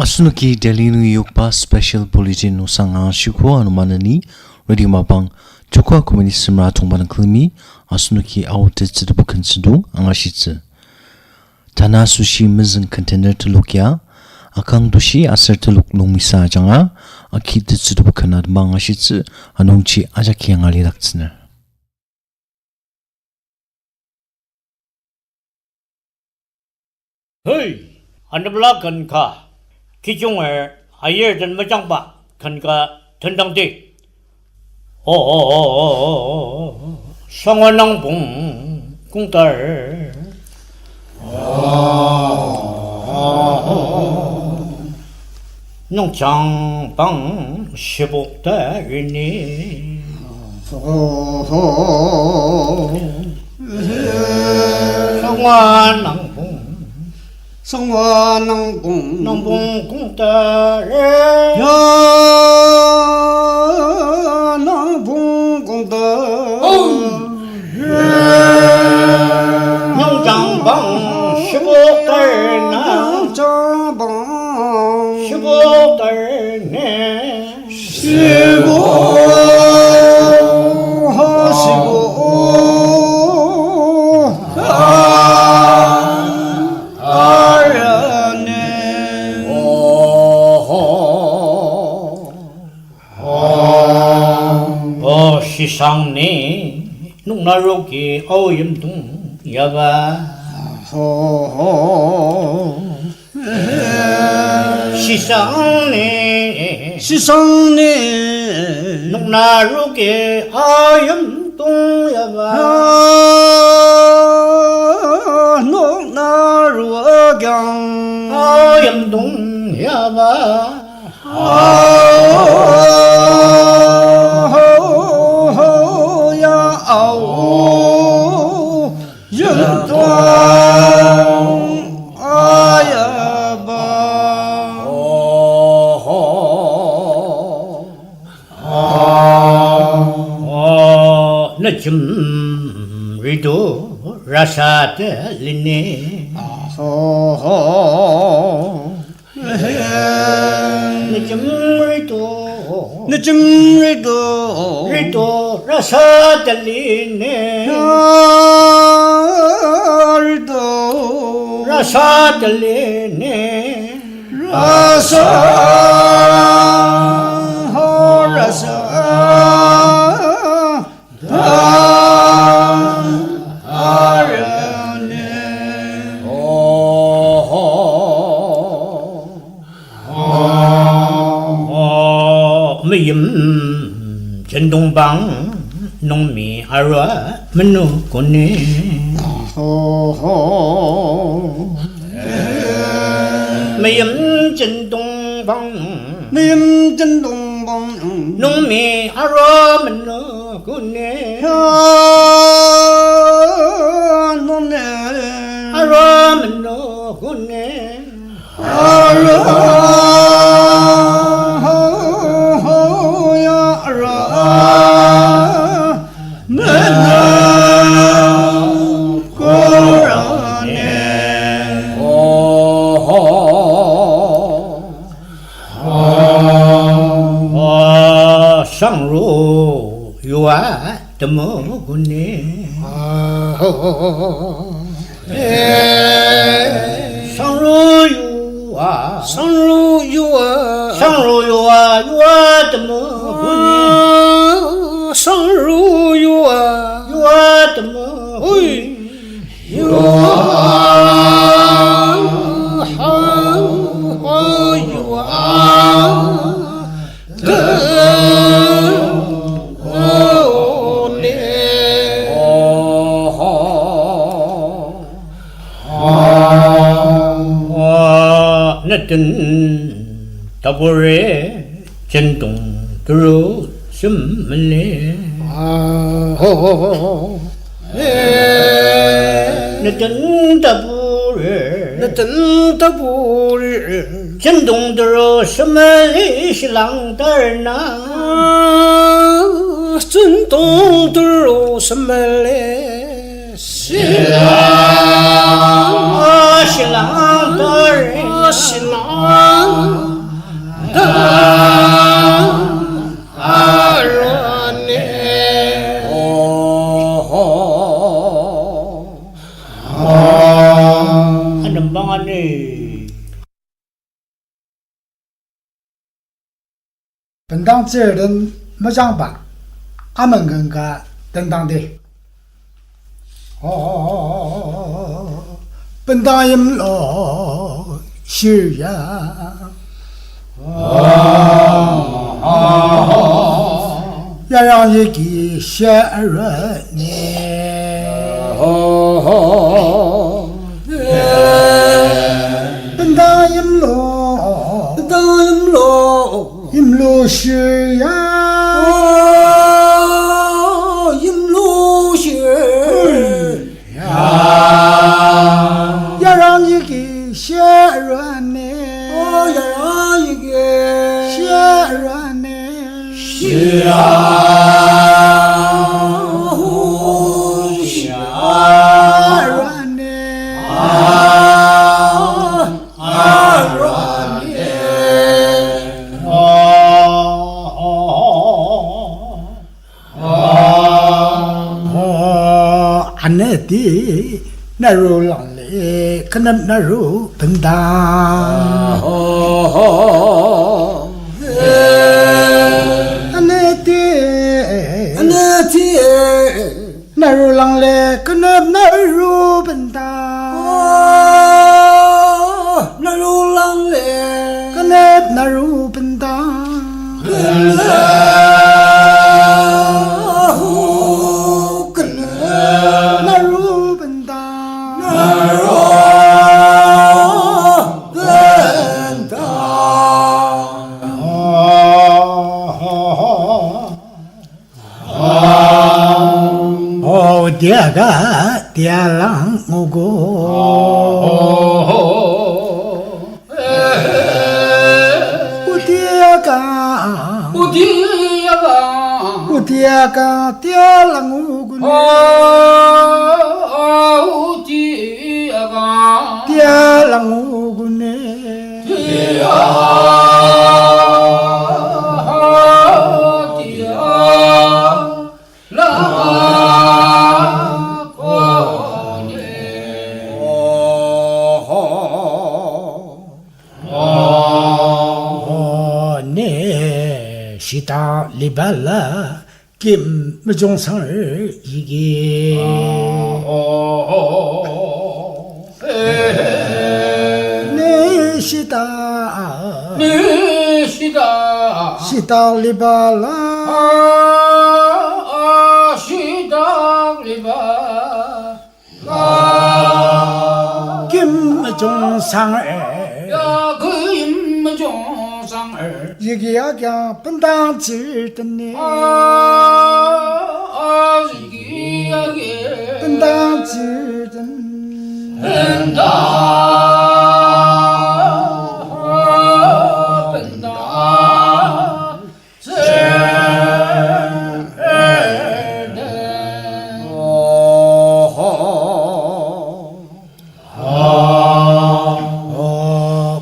Asunuki Delinu Yukpa Special Bulletin no Sanga Shukwa Anumanani Radio Mapang Chukwa Community Simra Tongban Klimi Asunuki Aute Tsidubukan Sidu Angashitsu Tana Sushi Mizan Container Tulukya Akang Dushi Aser Tuluk Lungmisa Janga Akit Tsidubukan Adbang Ashitsu Anungchi Ajaki Angali Laktsner Hey, Anabla Kanka Kichunga, higher than Majamba, Kanka, Tendangti. Oh, Sanganang Bung, Kuntar. Nong Chang Bang, Shibuk Tarini. Sanganang Bung. 성화낭봉 농봉공따레 야낭봉공따 농장방 15달나 장방 15달네 쉬고 하시고 시상네 농나로기 어염동 야가 시상네 농나로기 어염동 야가 농나로경 어염동 야가 좀 리도 라사데 리네 좀 리도 라사데 리네 라사데 리네 전동방 농미 알아 menukune 매염 전동방 농미 알아 menukune 알아 menukune 상루 유아 드모군네 상루 유아 유아 드모군네 상루 유아 드모군네 나든 더블에 전동 들어 숨을래 나든 더블에 전동 들어 숨을래 신랑 달나 전동 들어 숨을래 신랑 달나 신랑 本当这人没上班，俺们跟个等当的。本当人老是呀，要让你给些人呢。本当人老，人老是呀，要让你给些人呢，些人呢，人呢。안내디 나루랑레 그놈 나루 벤다 안내디 나루랑레 그놈 나루 벤다 그놈 나루 벤다 Diaga tialang ngugo Diaga tialang ngugo tialang ngugo ne 시다 리발라 김정성을 이게 네 시다 시다 리발라 김정성을 얘기하자 분당 질더니 분당 질더니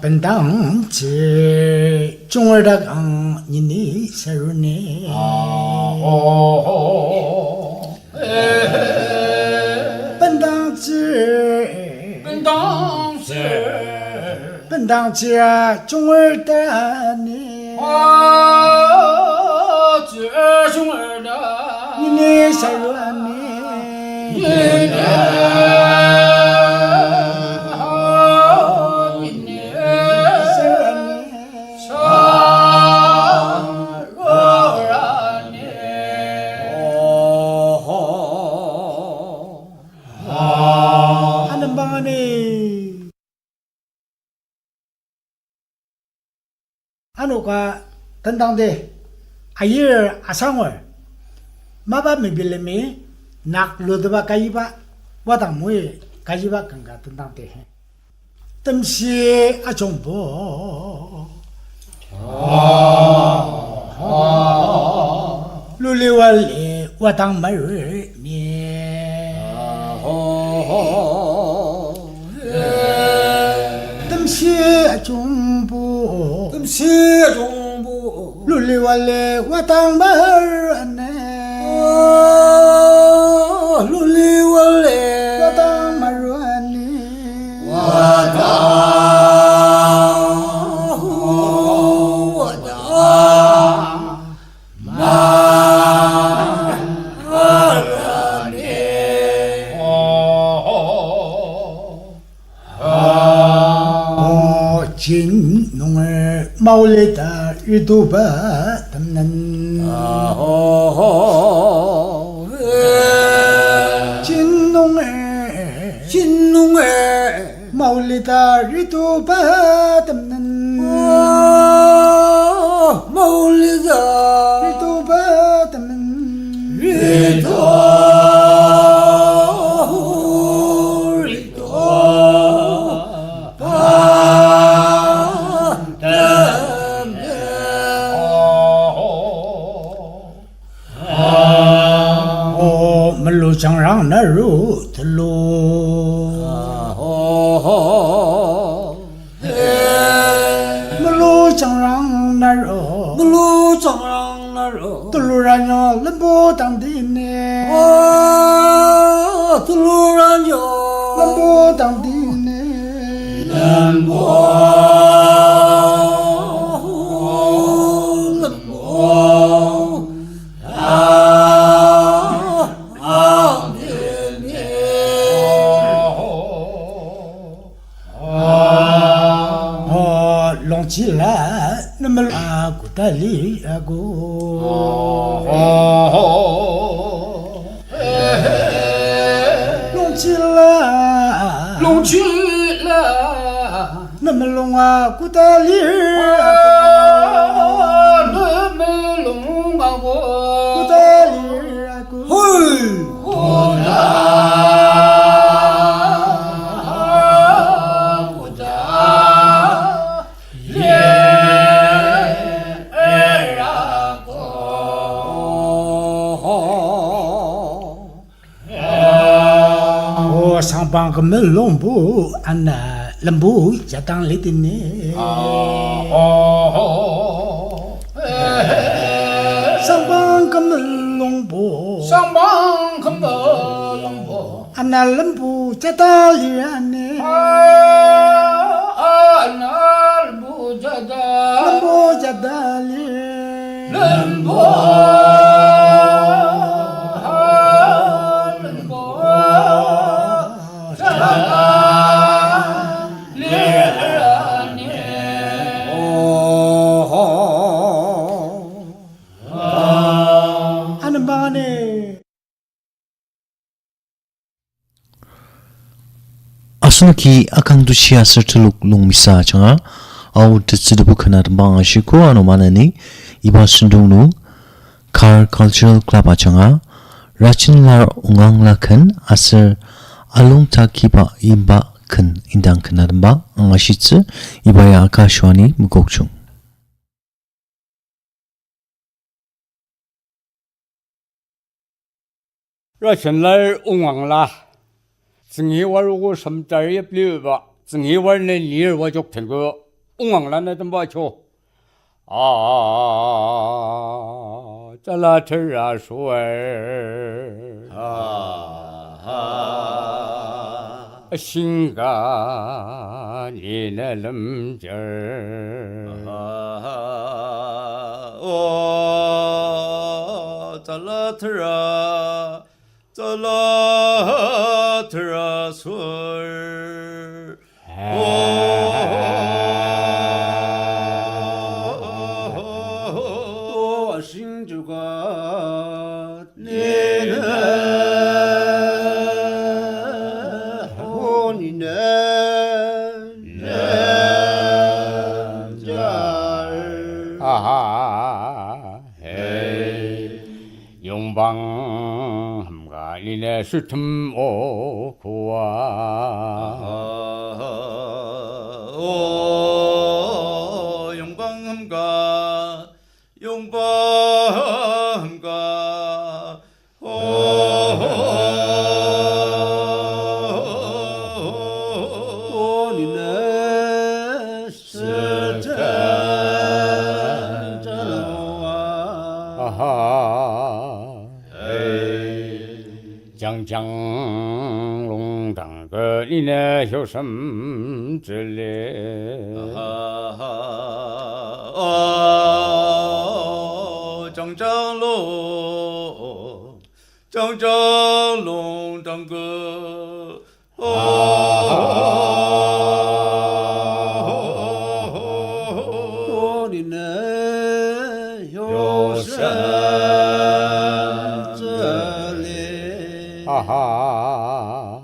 분당 질 종을다강 니니 세르네本当知 종을다니 니니 세르네 아노가 던당데 아예 아상월 마바 미빌레미 낙 로드바 가이바 와당 모에 가이바 건가 던당데 뜸시 아종보 룰리왈레 와당 마르니 뜸시 아종보 룰리왈레 와당 마르네 룰리왈레 와당 마르니 와당 마울레다 유도바 담는 진농에 마울레다 유도바 담는 마울레다 유도바 담는 장랑 나루 들로 물로 장랑 나루 들로라뇨 lembo 당디네 들로라뇨 lembo 당디네 Longchila namal aku tali aku Longchila namal aku tali aku Bang kemelombu ana lembu jatang litine Sambang kemelombu ana lembu jatang liane ana lembu jatang lembu Asunuki akangdu siya serteluk lung misa changa au tsidubu kana bang ashiko anomanani iba sundungnu Car Cultural Club achanga rachinlar ungang lakan asar alung takiba iba kan indang kana ba angashitsu ibaya akashwani mukokchung rachinlar ungang la Zingi warugo samtari apliwa, zingi warne nir wajok tengo, ungwang lana tambacho. Tala tera shuar. Shinga nina lamjar. Tala tera. Terasur Shinjuga Nina Honina 용방 함가리네 수틈 오고와 용방함가 니네 장장롱당거리네 효섬질레 장장롱 당거 你有神这里，哈哈，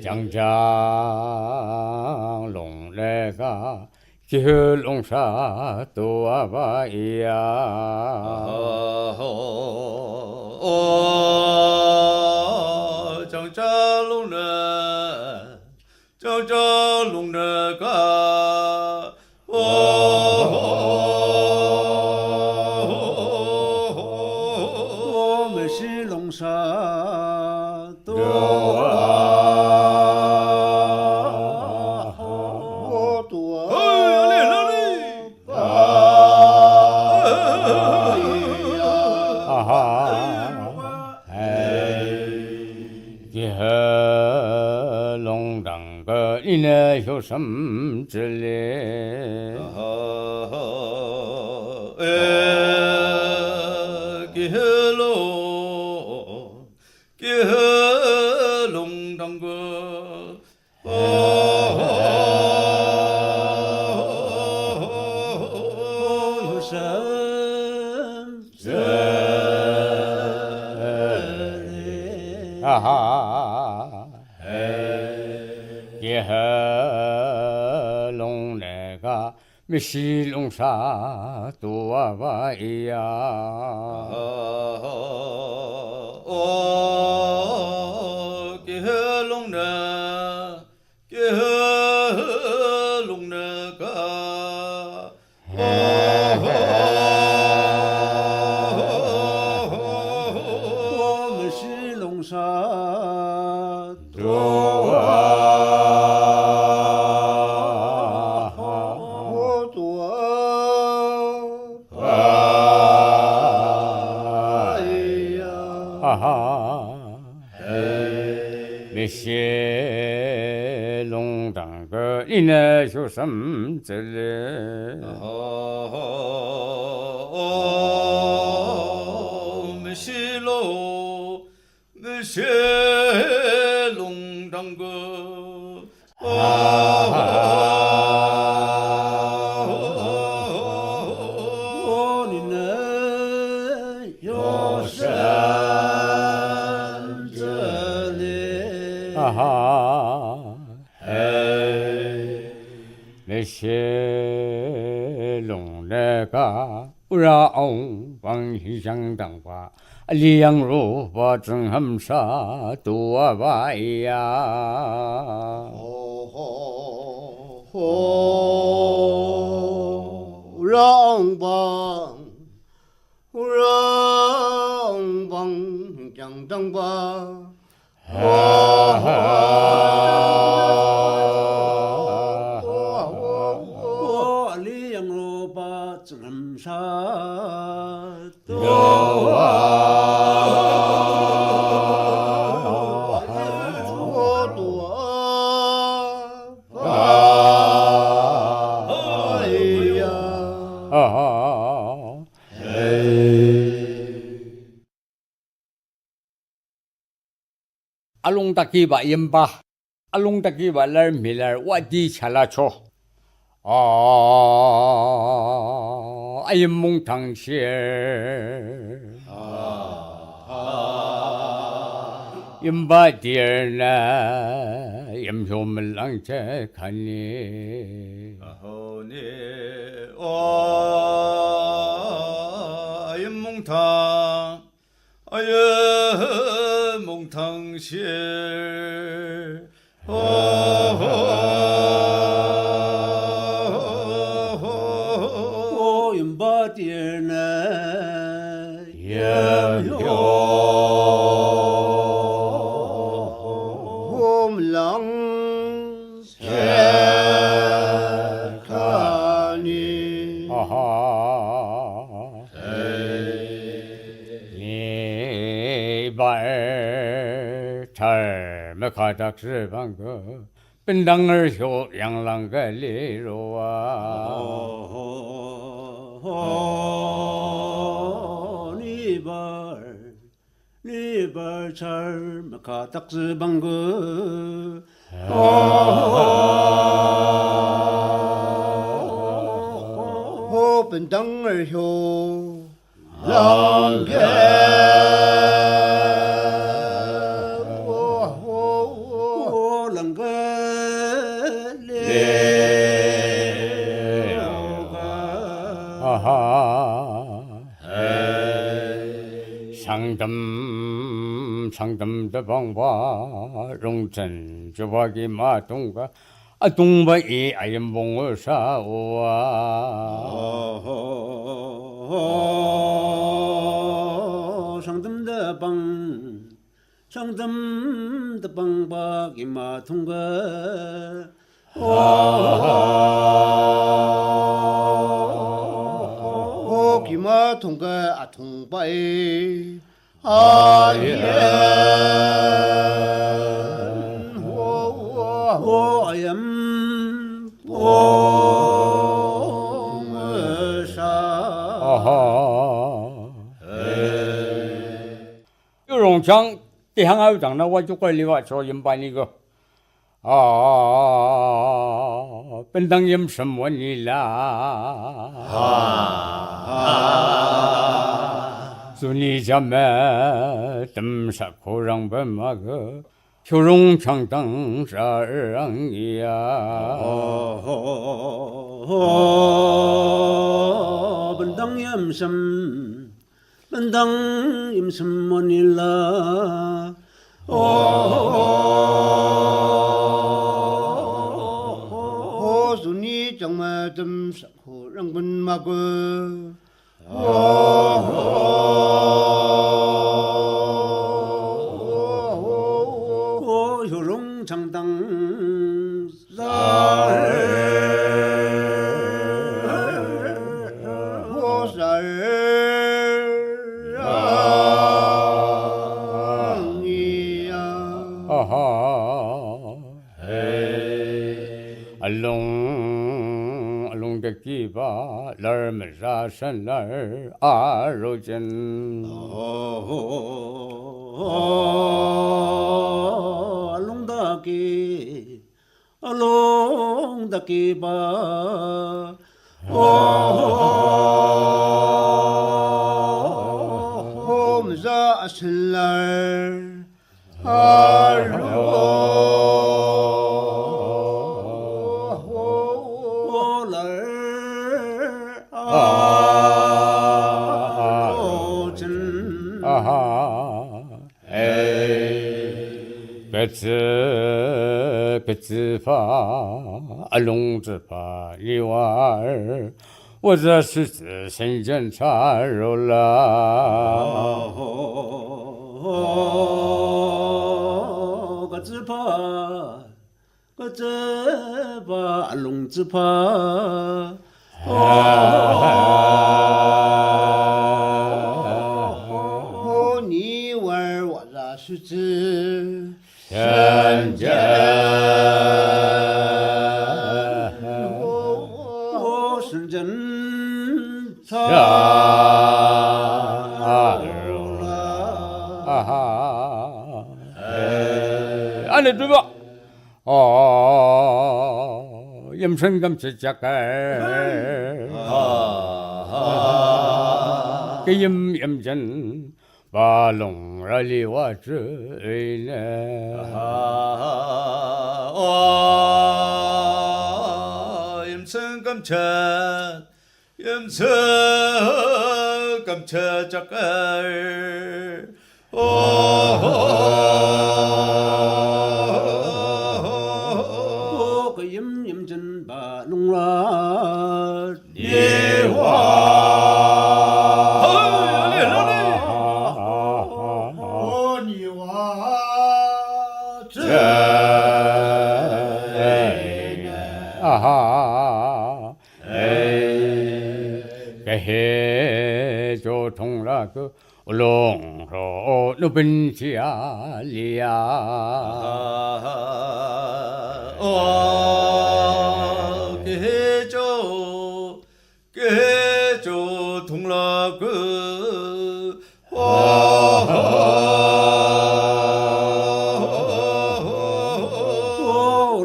江江龙那个。吉龙沙多阿巴伊呀，张家龙人，张家龙人个，我们是龙沙多。你那有什么之类？给龙当个，有神这里，啊哈，耶和龙那个米西龙沙多阿巴伊呀，给龙呢，给龙那个，我们是龙沙多。谢龙当个，你那有什么之类？没西龙，没西龙当个，你那有神这里，那些龙那个不让帮相当吧，两路把正हम沙多吧呀。让帮将当吧。Along taki ba yamba, along taki ba lar milar wadi chala cho. Ayam mong tang shir. Yamba dear na, yam hum lang che kani. 아예 몽탕 아예 몽탕시 오윤바디르네 염효 홈랑 색하니 발 잘못하다 지방그 빈당을 효 양랑가 리로와 니발 잘못하다 지방그 本等儿修，郎给我啷个啊哈，상담的方法，用真就把给马东个啊东北一哎呀蒙我啥상담的帮把给马通个给马通个啊通把啊耶我呀我啥有荣强地行有长那我就怪你话说人办一个本当人什么你啦说你家么怎啥可让本嘛个就荣强当啥人呀本当人什本当人什么你啦说你怎么怎啥可让本嘛个有荣长当啥我啥你呀along的几把来么啥山来啊肉真along da ke ba za aslar个字法龙字法一娃儿我这是自身检查肉了个字怕龙字怕你玩我这是自身检身检查안에 들어봐 염선감 제작할 그 염전 바롱라리와 주의네 염성감차 작갈 그 염전 바롱라 해조 통락그 울롱로 높은 지알리야 깨조 동락그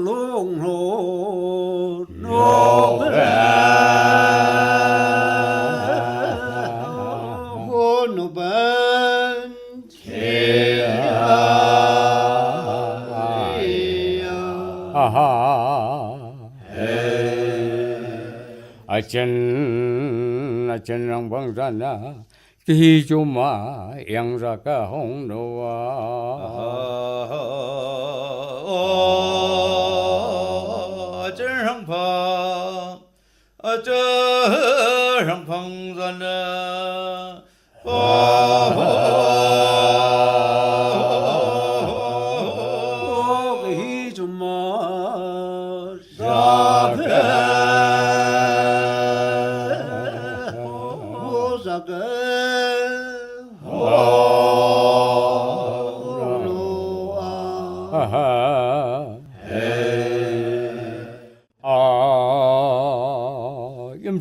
롱로 전랑방자나 기조마 양자가 홍로와 전랑방 전랑방자나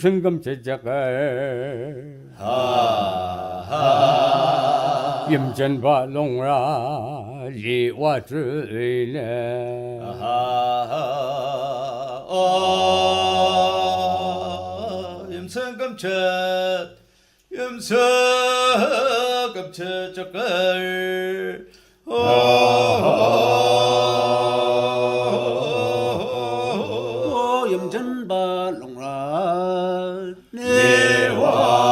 염성금 제작을 염전바롱라 리와즈이네 염성금체 작을 염전발롱라 니와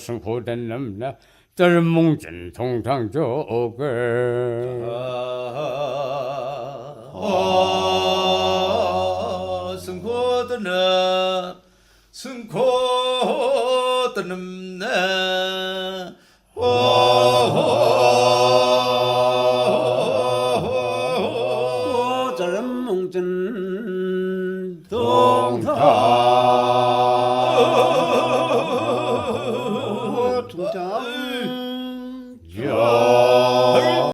승호된 남나 썰몽전 통상조글 승코드는 자람몽전 동타 통장